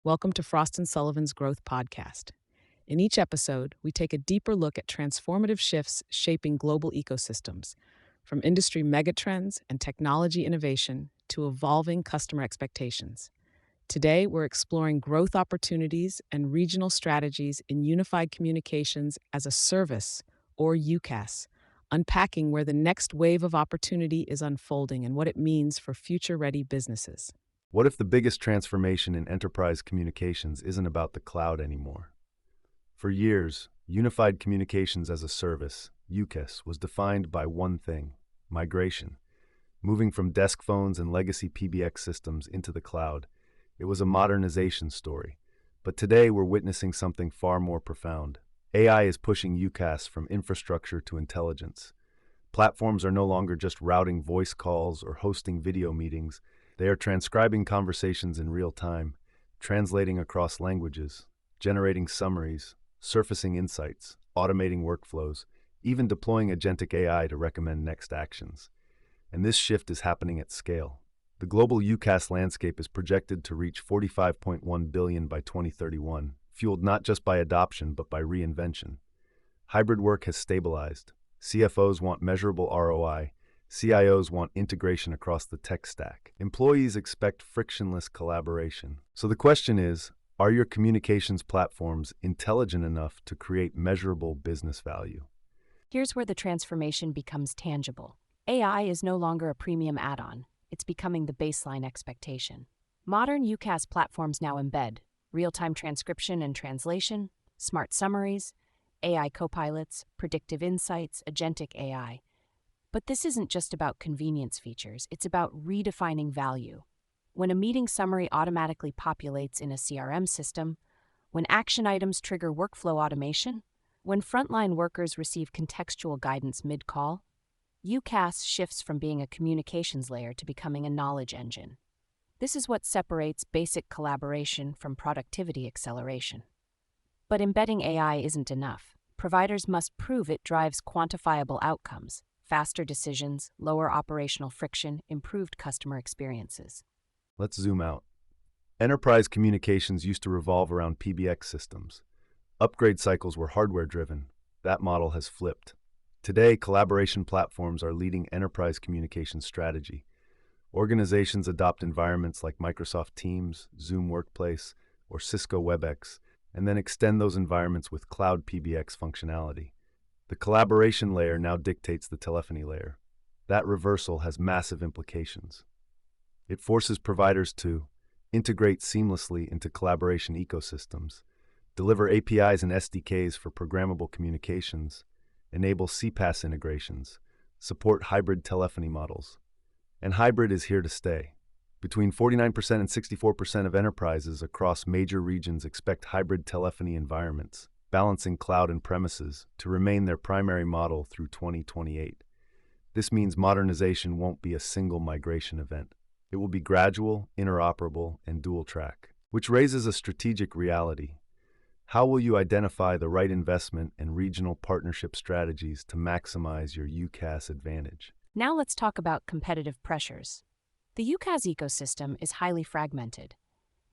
Welcome to Frost and Sullivan's Growth Podcast. In each episode, we take a deeper look at transformative shifts shaping global ecosystems, from industry megatrends and technology innovation to evolving customer expectations. Today, we're exploring growth opportunities and regional strategies in unified communications as a service, or UCaaS, unpacking where the next wave of opportunity is unfolding and what it means for future-ready businesses. What if the biggest transformation in enterprise communications isn't about the cloud anymore? For years, Unified Communications as a Service, UCaaS, was defined by one thing: migration. Moving from desk phones and legacy PBX systems into the cloud, it was a modernization story. But today we're witnessing something far more profound. AI is pushing UCaaS from infrastructure to intelligence. Platforms are no longer just routing voice calls or hosting video meetings. They are transcribing conversations in real time, translating across languages, generating summaries, surfacing insights, automating workflows, even deploying agentic AI to recommend next actions. And this shift is happening at scale. The global UCaaS landscape is projected to reach 45.1 billion by 2031, fueled not just by adoption but by reinvention. Hybrid work has stabilized. CFOs want measurable ROI. CIOs want integration across the tech stack. Employees expect frictionless collaboration. So the question is, are your communications platforms intelligent enough to create measurable business value? Here's where the transformation becomes tangible. AI is no longer a premium add-on. It's becoming the baseline expectation. Modern UCaaS platforms now embed real-time transcription and translation, smart summaries, AI copilots, predictive insights, agentic AI. But this isn't just about convenience features, it's about redefining value. When a meeting summary automatically populates in a CRM system, when action items trigger workflow automation, when frontline workers receive contextual guidance mid-call, UCaaS shifts from being a communications layer to becoming a knowledge engine. This is what separates basic collaboration from productivity acceleration. But embedding AI isn't enough. Providers must prove it drives quantifiable outcomes: faster decisions, lower operational friction, improved customer experiences. Let's zoom out. Enterprise communications used to revolve around PBX systems. Upgrade cycles were hardware-driven. That model has flipped. Today, collaboration platforms are leading enterprise communication strategy. Organizations adopt environments like Microsoft Teams, Zoom Workplace, or Cisco WebEx, and then extend those environments with cloud PBX functionality. The collaboration layer now dictates the telephony layer. That reversal has massive implications. It forces providers to integrate seamlessly into collaboration ecosystems, deliver APIs and SDKs for programmable communications, enable CPaaS integrations, support hybrid telephony models. And hybrid is here to stay. Between 49% and 64% of enterprises across major regions expect hybrid telephony environments, balancing cloud and premises, to remain their primary model through 2028. This means modernization won't be a single migration event. It will be gradual, interoperable, and dual-track, which raises a strategic reality. How will you identify the right investment and regional partnership strategies to maximize your UCaaS advantage? Now let's talk about competitive pressures. The UCaaS ecosystem is highly fragmented.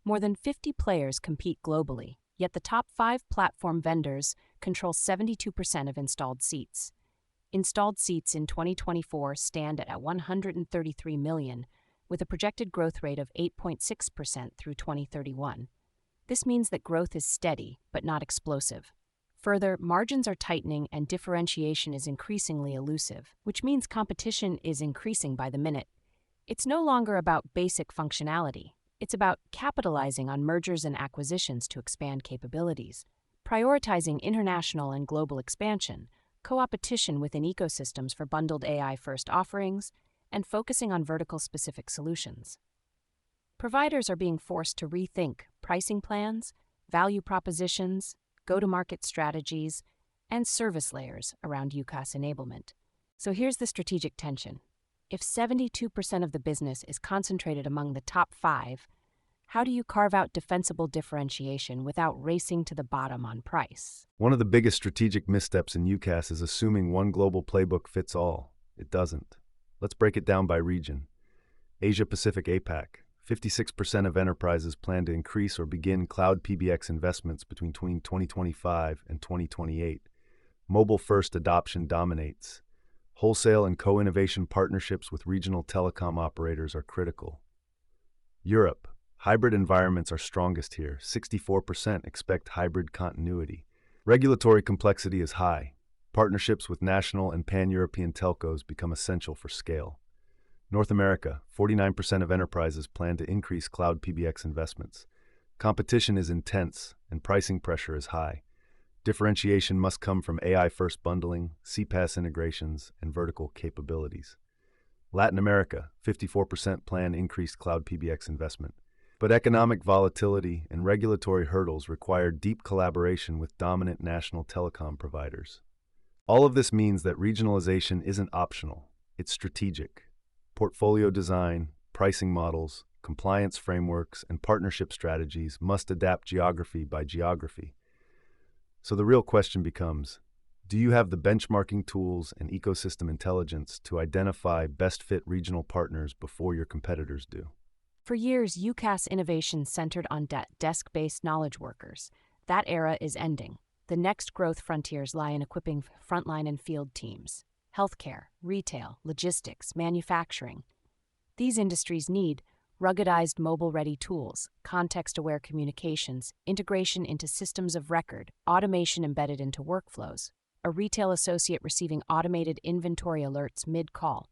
More than 50 players compete globally, yet the top 5 platform vendors control 72% of installed seats. Installed seats in 2024 stand at 133 million, with a projected growth rate of 8.6% through 2031. This means that growth is steady, but not explosive. Further, margins are tightening and differentiation is increasingly elusive, which means competition is increasing by the minute. It's no longer about basic functionality. It's about capitalizing on mergers and acquisitions to expand capabilities, prioritizing international and global expansion, co-opetition within ecosystems for bundled AI-first offerings, and focusing on vertical-specific solutions. Providers are being forced to rethink pricing plans, value propositions, go-to-market strategies, and service layers around UCaaS enablement. So here's the strategic tension. If 72% of the business is concentrated among the top 5, how do you carve out defensible differentiation without racing to the bottom on price? One of the biggest strategic missteps in UCaaS is assuming one global playbook fits all. It doesn't. Let's break it down by region. Asia Pacific APAC, 56% of enterprises plan to increase or begin cloud PBX investments between 2025 and 2028. Mobile-first adoption dominates. Wholesale and co-innovation partnerships with regional telecom operators are critical. Europe. Hybrid environments are strongest here. 64% expect hybrid continuity. Regulatory complexity is high. Partnerships with national and pan-European telcos become essential for scale. North America. 49% of enterprises plan to increase cloud PBX investments. Competition is intense and pricing pressure is high. Differentiation must come from AI-first bundling, CPaaS integrations, and vertical capabilities. Latin America, 54% plan increased cloud PBX investment. But economic volatility and regulatory hurdles require deep collaboration with dominant national telecom providers. All of this means that regionalization isn't optional, it's strategic. Portfolio design, pricing models, compliance frameworks, and partnership strategies must adapt geography by geography. So the real question becomes, do you have the benchmarking tools and ecosystem intelligence to identify best-fit regional partners before your competitors do? For years, UCaaS innovation centered on desk-based knowledge workers. That era is ending. The next growth frontiers lie in equipping frontline and field teams. Healthcare, retail, logistics, manufacturing. These industries need ruggedized mobile-ready tools, context-aware communications, integration into systems of record, automation embedded into workflows, a retail associate receiving automated inventory alerts mid-call,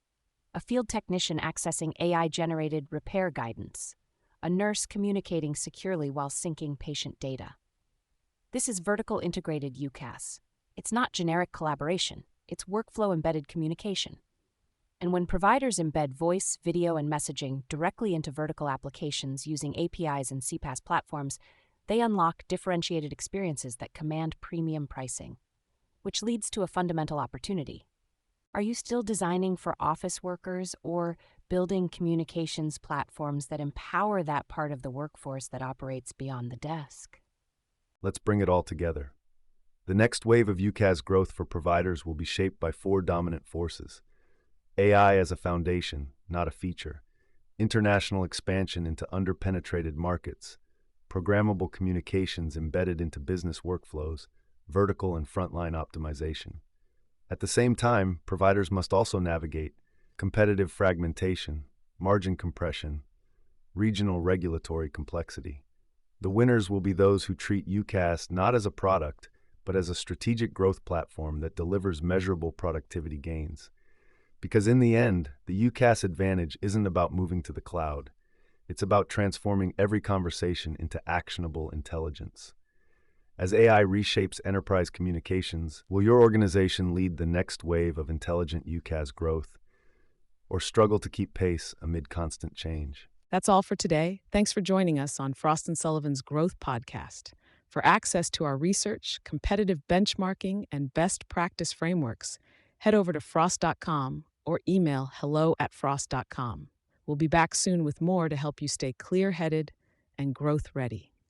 a field technician accessing AI-generated repair guidance, a nurse communicating securely while syncing patient data. This is vertical integrated UCaaS. It's not generic collaboration, it's workflow-embedded communication. And when providers embed voice, video, and messaging directly into vertical applications using APIs and CPaaS platforms, they unlock differentiated experiences that command premium pricing, which leads to a fundamental opportunity. Are you still designing for office workers or building communications platforms that empower that part of the workforce that operates beyond the desk? Let's bring it all together. The next wave of UCaaS growth for providers will be shaped by four dominant forces. AI as a foundation, not a feature. International expansion into under-penetrated markets. Programmable communications embedded into business workflows. Vertical and frontline optimization. At the same time, providers must also navigate competitive fragmentation, margin compression, regional regulatory complexity. The winners will be those who treat UCaaS not as a product, but as a strategic growth platform that delivers measurable productivity gains. Because in the end, the UCaaS advantage isn't about moving to the cloud. It's about transforming every conversation into actionable intelligence. As AI reshapes enterprise communications, will your organization lead the next wave of intelligent UCaaS growth, or struggle to keep pace amid constant change? That's all for today. Thanks for joining us on Frost & Sullivan's Growth Podcast. For access to our research, competitive benchmarking, and best practice frameworks, head over to frost.com or email hello@frost.com. We'll be back soon with more to help you stay clear-headed and growth-ready.